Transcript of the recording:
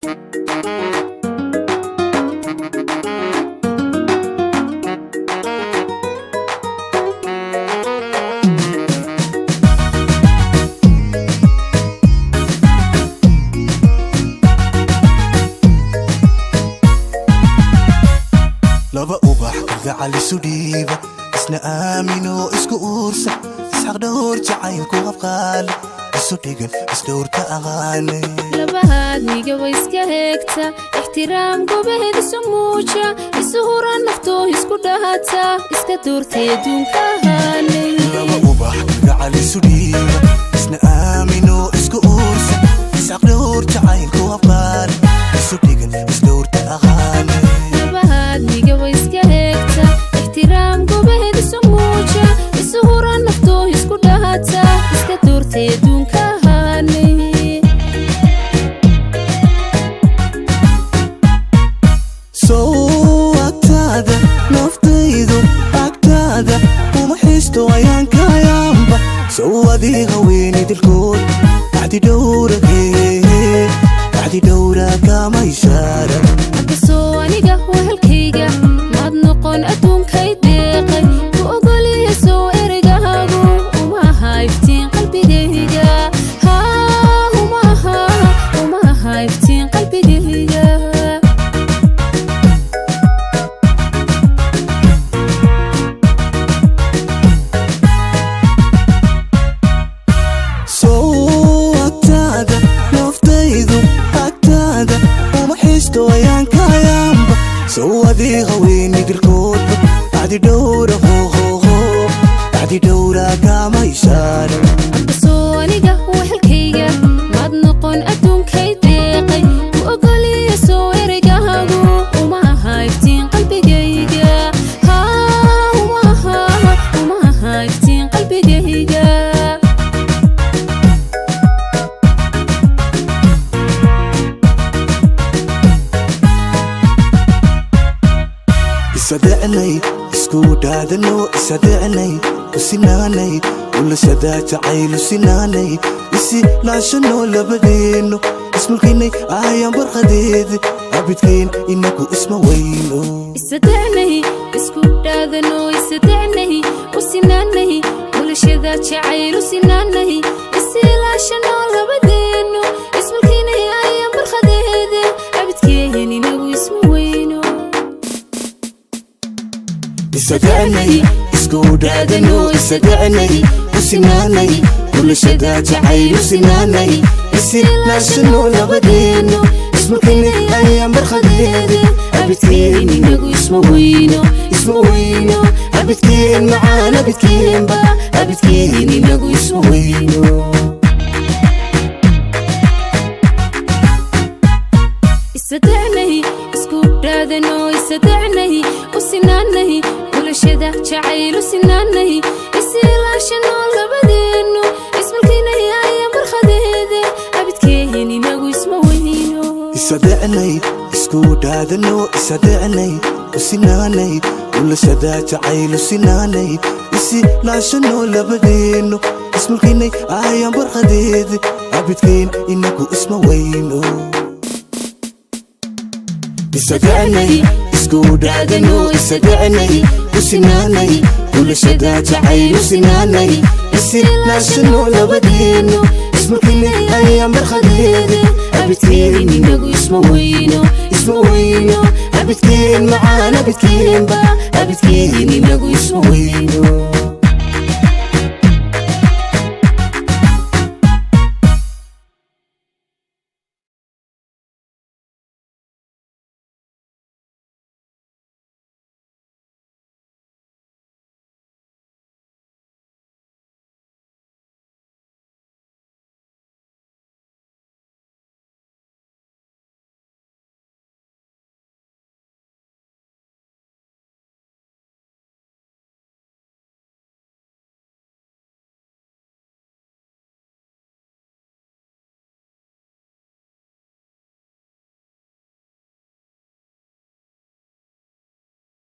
لبا أوبح على سوديبة إسنا آمينو إسكو أورسا إسحاق دور جعينكو أبقال إسوديقن إسدور كأغاني لبا هادنيقا وإسكا هيكتا احترام قوبهد سموجا إسهورا نفتو إسكو دهاتا إسكا دور تيدون كهاني لبا أوبح على سوديبة إسنا آمينو إسكو أورسا إسحاق دور جعينكو أبقال إسوديقن إسدور كأغاني لبا هادنيقا وإسكا هيكتا احترام قوبهد سموجا إسهورا نفتو إسكو دهاتا إسكا دور تيدون كهاني agtaada naftaydu agtaada uma xisto ayaan ka yaamba sow adiga weyni dilkood bacdi dhowra kama ishaara akasoo aniga wahalkayga maad noqon adduunkay deeqay ku ogoliya soo erigaagu uma aha iftiin qalbigayga uma aha iftiin qalbigayga ayaan ka yaamba sow adiga weyni dilkood bacdi dhowra kama ishaara akasoo aniga wahalkayga maad noqon adduunkay deeqay ku ogoliya soo erigaagu uma aha iftiin qalbigayga uma aha iftiin qalbigayga isadecnay isku dhaadano isadecnay kusinaanay ulashada jacaylu sinaanay isi laashano labadeeno ismulkinay ayaan barqadeedi abidkeen inagu isma weyno isadecnay isku dhaadano isadecnay usinaanay ulashada jacaylu sinaanay isi laashano labadeeno ismulkinay ayaan barqadeedi abidkeen inagu isma weyno isadecnay isku dhaadano isadecnay usinaanay ulashada jacaylu sinaanay isi laashano labadeeno ismulkinay ayaan barqadeedi abidkeen inagu isma weyno abidkeen macaan abidkeenba abidkeen inagu isma weyno isadecnay isku dhaadano isadecnay usinaanay ulashada jacaylu sinaanay isi laashano labadeeno ismulkinay ayaan barqadeedi abidkeen inagu isma weyno isadecnay isku dhaadano isadecnay usinaanay ulashada jacaylu sinaanay isi laashano labadeeno ismulkinay ayaan barqadeedi abidkeen inagu isma weyno isadecnay isku dhaadano isadecnay usinaanay ulashada jacaylu sinaanay isi laashano labadeeno ismulkinay ayaan barqadeedi abidkeen inagu isma weyno abidkeen macaan abidkeenba abidkeen inagu isma weyno